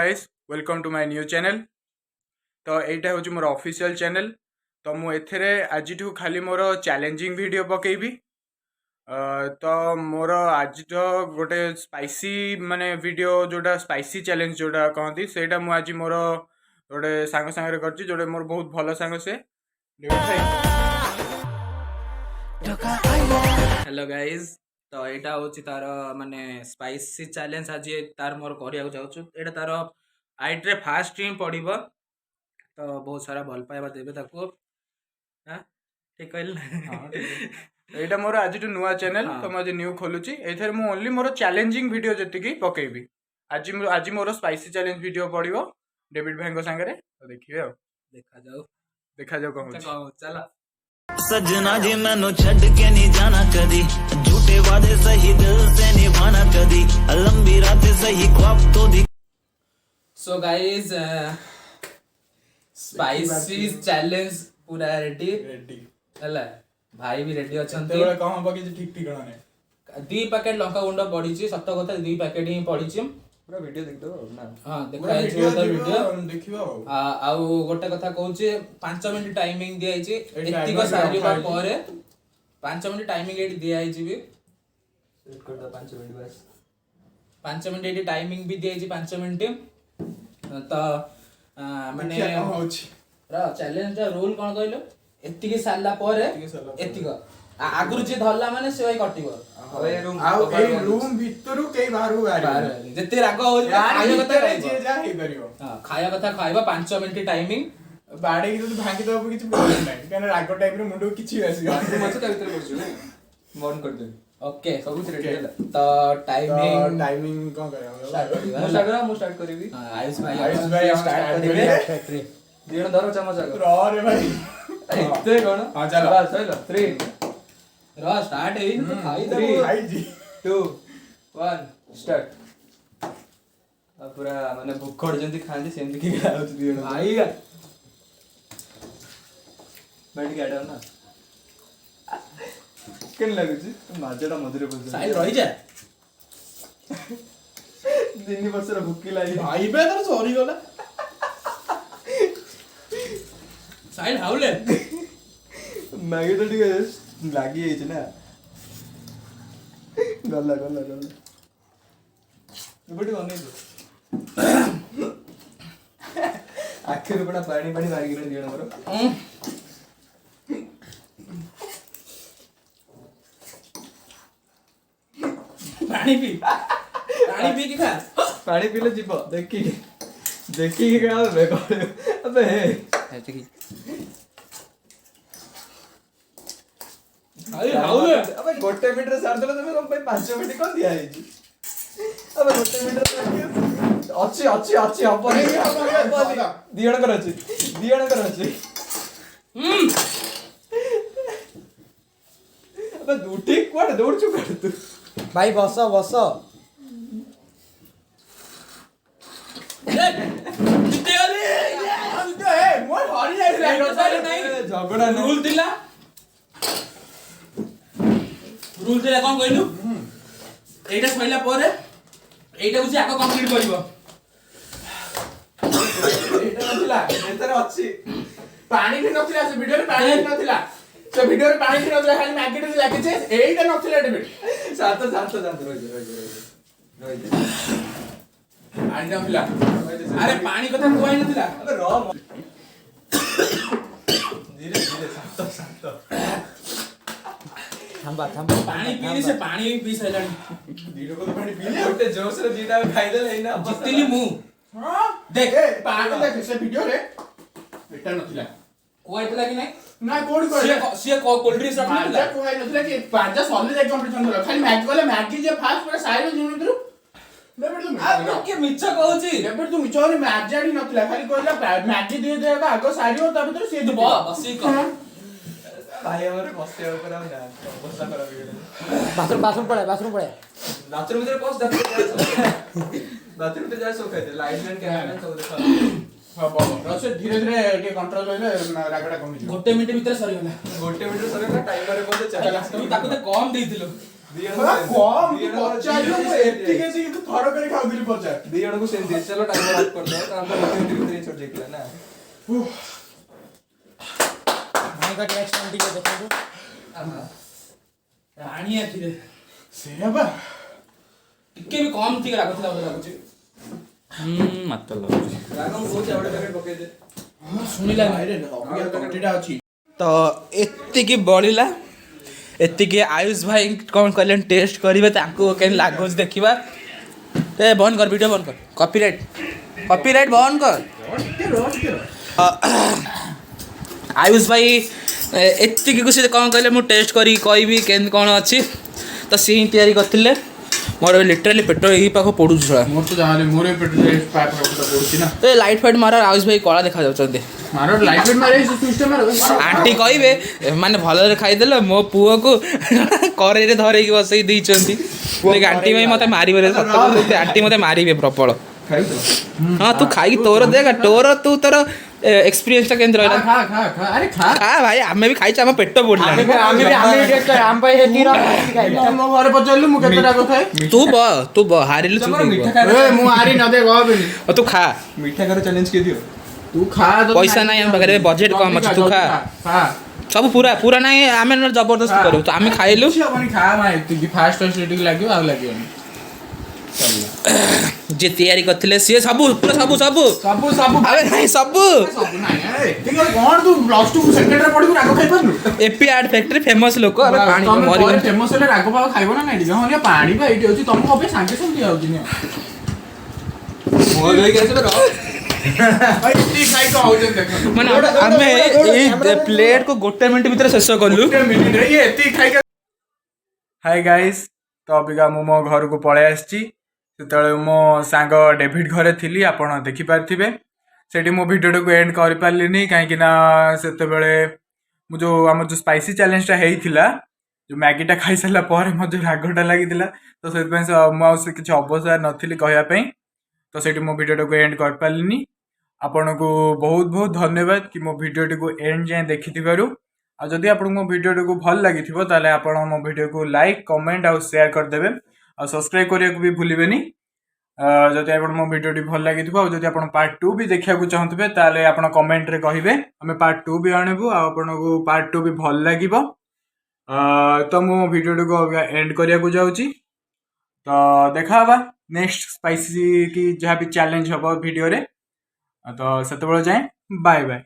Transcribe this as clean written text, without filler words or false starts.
Guys welcome to my new channel. तो यहाँ हूँ मोर ऑफिशियल चैनल। तो मुझे आज खाली मोर चैलेंजिंग वीडियो पकेबी। तो मोर आज गोटे स्पाइसी माने वीडियो जोटा स्पाइसी चैलेंज जोटा कहती से आज मोर गोटे सांग सागर कर जोटे मोर बहुत भल सांग से। हेलो गाइज, तो यहाँ हूँ तार माने स्पाइसी चैलेंज आज तार मोर करिया चाहूँ। एटा तार आईट रे फास्ट ही पड़ो, तो बहुत सारा भल पाइबा देबे ताको। हां ठीक कहल। यहाँ मोर आज नुआ चैनल। तो मुझे न्यू खोलुची एथरे मु ओनली मोर चैलेंजिंग वीडियो जति पकेबी। आज मोर स्पाइसी चैलेंज वीडियो पड़ो डेविड भाई को सांगरे। तो देखिए देखा जाओ कौन चला। सजना जी मैनू छड़ के नहीं जाना कदी, झूठे वादे सही दिल से निभाना कदी, लंबी रातें सही ख्वाब तो दी। सो गाइस, स्पाइसी चैलेंज पूरा रेडी हला। भाई भी रेडी अछंती। तेरे कहां बाकी ठीक ठीक गणा ने 2 पैकेट लंका गुंड पड़ी छी। सत्य कथा 2 पैकेट ही पड़ी छी। पूरा वीडियो देख दो ना। हां देखा है वीडियो देखियो। आ गोटे कथा कहूँ 5 मिनट टाइमिंग दिया एतिक सारिबा परे 5 मिनट टाइमिंग एटी दिया भी सेट कर दो। 5 मिनट बस 5 मिनट एटी टाइमिंग भी दिया 5 मिनट। तो माने चैलेंज रूल कौन कहलो, एतिक सारला परे एतिक आगुर जे धरला माने से भाई कटिबो। रूम भितरु के बाहर गाड़ी जते राग हो खाया कथा जे जा हे करियो। हां खाया कथा खाइबा 5 मिनट टाइमिंग। बाडे की तो भांगी दबो किछ प्रॉब्लम नाही, कारण राग टाइप रे मुंडो किछि आसी मछ ता भीतर पड़छु ना मॉन कर दे। ओके सब कुछ रेडी है। तो टाइमिंग कोन करया मु स्टार्ट करबी। हां आयुष भाई स्टार्ट करिबे। दिनो धरो चमच रो रे भाई इते कोन। हां चलो बस चलो 3 रो स्टार्ट है। तो खाई दे भाई जी। 2 1 स्टार्ट। अब पूरा माने भूखड़ जंती खांदी सेंती की आउत दिनो भाई बैठ के आडा ना केन लागु छी माजेडा मधुरे बोल साइल रही जा। 3 वर्ष रे भूखी लागि भाई बे तर सॉरी गला साइल हाउले मैगी तो ठीक लागी है ना गला गला गला एबडी बने दो आखिर बड़ा पानी पानी मार गिर दियो हमरो। पानी पी की खा। पानी पीले जीव देखी के क्या बे अबे ऐसे की अरे हाउले अबे गोटे मीटर सार देला तमे हम 5 मिनिट कोन दिया है जी। अबे गोटे मीटर अच्छी अपन दियण कर अछि अबे दूठी कोड दौड़ चुका तू भाई बस झगड़ा रूल दिला कौन कहलु एटा सइला परे एटा उसी आको कंप्लीट करबो। एटा नथिला एतरे अछि पानी भी नथिला से वीडियो रे पानी भी नथिला से वीडियो रे पानी भी नथिला खाली मैकेट रे लागे छे एटा नथिला डेबिट सात रोज पानी नथिला। अरे पानी कथा कोइ नथिला। अबे रो धीरे सात थंबा पानी पीने से पानी भी पी सैलानी दीडो को तो पानी पी ले गोटे जोश रे दीटा खाइ दे लेना जितली मु। हां देख पानी देख से वीडियो रे एटा नथिला कोइ तला कि नै ना कोड कर से कोल्ड ड्रिंक्स रखला कोइ नथिला कि पांचा सॉलिड एक कंपटीशन होला खाली मैगी वाला मैगी जे फास्ट पूरा साइड में जुनु दरु डेबिट तू आ के मिछ कहूची डेबिट तू मिछ रे मैगी नथिला खाली कहला मैगी दे दे आगो सारियो त भीतर से तू बसी कह भाई हमरे बसे ऊपर ना बसा करा वीडियो बाथरूम पड़े बाथरूम भीतर पहुंच बाथरूम पे जाए सो कहते लाइटमैन कैमरामैन सब देखा। हां बाबा रसे धीरे धीरे के कंट्रोल होइले रागडा कमी गोटे मिनिट भीतर सरी गला टाइमर रे बोलते चला तू ताको ते कम देइथिलो। ଥର କରି ଖାଉଥିଲି ପଚାର ଦି ଜଣକୁ ସେମିତି ଚାଲ ଟାଇମର ଅଫ୍ କରିଦବା ତାପରେ ଗୋଟେ ଭିତରେ ଛୋଟ ଯାଇଥିଲା ନା ଭାଇ का ରିଆକ୍ସନ ଟିକେ ଦେଖନ୍ତୁ ରାଣୀ ଆଖିରେ ସେଇଆ ବା ଟିକେ ବି କମ ଟିକେ ରାଗ ଥିଲା ମୋତେ ଲାଗୁଛି ମତେ ଲାଗୁଛି ରାଗ ମୁଁ ବହୁତ ଆଉ ଗୋଟେ ପ୍ୟାକେଟ ପକେଇଦେ ଶୁଣିଲା ଅଛି ତ ଏତିକି ବଳିଲା ଏତିକି ଆୟୁଷ ଭାଇ କ'ଣ କଲେ ଟେଷ୍ଟ କରିବେ ତାଙ୍କୁ କେମିତି ଲାଗୁଛି ଦେଖିବା ଏ ବନ୍ଦ କର ଭିଡ଼ିଓ ବନ୍ଦ କର କପିରାଇଟ୍ ବନ୍ଦ କର ଆୟୁଷ ଭାଇ ଏତିକିକୁ ସେ କ'ଣ କହିଲେ ମୁଁ ଟେଷ୍ଟ କରିକି କହିବି କେମିତି କ'ଣ ଅଛି ତ ସିଏ ହିଁ ତିଆରି କରିଥିଲେ ମୋର ଲିଟରାଲି ପେଟ ଏଇ ପାଖ ପଡ଼ୁଛି ଛଡ଼ା ମୋର ତ ଯାହାହେଲେ ମୋର ପଡୁଛି ନା ଏ ଲାଇଟ୍ ଫାଇଟ୍ ମାର ଆୟୁଷ ଭାଇ କଳା ଦେଖାଯାଉଛନ୍ତି ମାର ଲାଇଟ୍ ମାରେ ସୁଇଚଟା ମାର ଆଣ୍ଟି କହିବେ ମାନେ ଭଲରେ ଖାଇଦେଲେ ମୋ ପୁଅକୁ କରେଇରେ ଧରେଇକି ବସେଇ ଦେଇଛନ୍ତି ଆଣ୍ଟି ଭାଇ ମୋତେ ମାରିବେ ଆଣ୍ଟି ମୋତେ ମାରିବେ ପ୍ରବଳ ହଁ ତୁ ଖାଇକି ତୋର ଦେଖ ତୁ ତୋର ଏକ୍ସପିରିଏନ୍ସଟା କେମିତି ରହିଲା ଖା ଭାଇ ଆମେ ବି ଖାଇଛୁ ଆମ ପେଟ ପଡ଼ିଲାଣି ମୋ ଘରେ ପଚାରିଲୁ ମୁଁ କେତେ ରାଗ ଖାଏ ତୁ ହାରିଲୁ ମୁଁ ହାରି ନ ଦେ ଗହବେନି ତୁ ଖା ମିଠା କର ଚ୍ୟାଲେଞ୍ଜ କିଏ ଦିଅ ତୁ ଖା ପଇସା ନାହିଁ ଆମ ପାଖରେ ବଜେଟ୍ କମ୍ ଅଛି ତୁ ଖା ସବୁ ପୁରା ନାହିଁ ଆମେ ଜବରଦସ୍ତି କରିବୁ ତ ଆମେ ଖାଇଲୁ ଖା ମା ଏତିକି ଫାଷ୍ଟ ଟିକେ ଲାଗିବ ଆଉ ଲାଗିବନି ଯିଏ ତିଆରି କରିଥିଲେ ସିଏ ସବୁ ଆରେ ନାଇଁ ସବୁ କଣ ତୁ ପ୍ଲସ ଟୁ ସେକେଣ୍ଡରେ ପଢିବୁ ରାଗ ଖାଇପାରୁନୁ ଏପି ଆର୍ଟ ଫ୍ୟାକ୍ଟ୍ରି ଫେମସ୍ ଲୋକ ଆମେ ପାଣି ମରିଗଲୁ ଫେମସ ହେଲେ ରାଗ ପାଗ ଖାଇବ ନା ନାଇଁ ଟିକେ ହଁ ପାଣି ବା ଏଇଠି ଅଛି ତମକୁ କବେ ସାଙ୍ଗେ ସାଙ୍ଗେ ଦିଆଯାଉଛି ନିଅ ମୋ ଦେଇକି ଆସିଲ ମାନେ ଆମେ ଏଇ ପ୍ଲେଟକୁ 1 ମିନିଟ୍ ଭିତରେ ଶେଷ କଲୁ ହାଇ ଗାଇସ୍ ତ ଅବିକା ମୁଁ ମୋ ଘରକୁ ପଳେଇ ଆସିଛି ସେତେବେଳେ ମୋ ସାଙ୍ଗ ଡେଭିଡ୍ ଘରେ ଥିଲି ଆପଣ ଦେଖିପାରିଥିବେ ସେଠି ମୋ ଭିଡ଼ିଓଟାକୁ ଏଣ୍ଡ କରିପାରିଲିନି କାହିଁକି ନା ସେତେବେଳେ ମୁଁ ଆମର ଯେଉଁ ସ୍ପାଇସି ଚ୍ୟାଲେଞ୍ଜଟା ହେଇଥିଲା ଯେଉଁ ମ୍ୟାଗିଟା ଖାଇସାରିଲା ପରେ ମୋତେ ରାଗଟା ଲାଗିଥିଲା ତ ସେଥିପାଇଁ ମୁଁ ଆଉ ସେ କିଛି ଅବସର ନଥିଲି କହିବା ପାଇଁ ତ ସେଇଠି ମୋ ଭିଡ଼ିଓଟାକୁ ଏଣ୍ଡ କରିପାରିଲିନି ଆପଣଙ୍କୁ ବହୁତ ବହୁତ ଧନ୍ୟବାଦ କି ମୋ ଭିଡ଼ିଓଟିକୁ ଏଣ୍ଡ ଯାଏଁ ଦେଖିଥିବାରୁ ଆଉ ଯଦି ଆପଣଙ୍କୁ ମୋ ଭିଡ଼ିଓଟିକୁ ଭଲ ଲାଗିଥିବ ତାହେଲେ ଆପଣ ମୋ ଭିଡ଼ିଓକୁ ଲାଇକ୍ କମେଣ୍ଟ ଆଉ ସେୟାର କରିଦେବେ ଆଉ ସବସ୍କ୍ରାଇବ୍ କରିବାକୁ ବି ଭୁଲିବେନି ଯଦି ଆପଣ ମୋ ଭିଡ଼ିଓଟି ଭଲ ଲାଗିଥିବ ଆଉ ଯଦି ଆପଣ ପାର୍ଟ 2 ବି ଦେଖିବାକୁ ଚାହୁଁଥିବେ ତାହେଲେ ଆପଣ କମେଣ୍ଟରେ କହିବେ ଆମେ ପାର୍ଟ 2 ବି ଆଣିବୁ ଆଉ ଆପଣଙ୍କୁ ପାର୍ଟ 2 ବି ଭଲ ଲାଗିବ ତ ମୁଁ ମୋ ଭିଡ଼ିଓଟିକୁ ଏଣ୍ଡ କରିବାକୁ ଯାଉଛି ତ ଦେଖା ହେବା ନେକ୍ସଟ ସ୍ପାଇସି କି ଯାହା ବି ଚ୍ୟାଲେଞ୍ଜ ହେବ ଭିଡ଼ିଓରେ ତ ସେତେବେଳେ ଯାଏଁ ବାଏ ବାଏ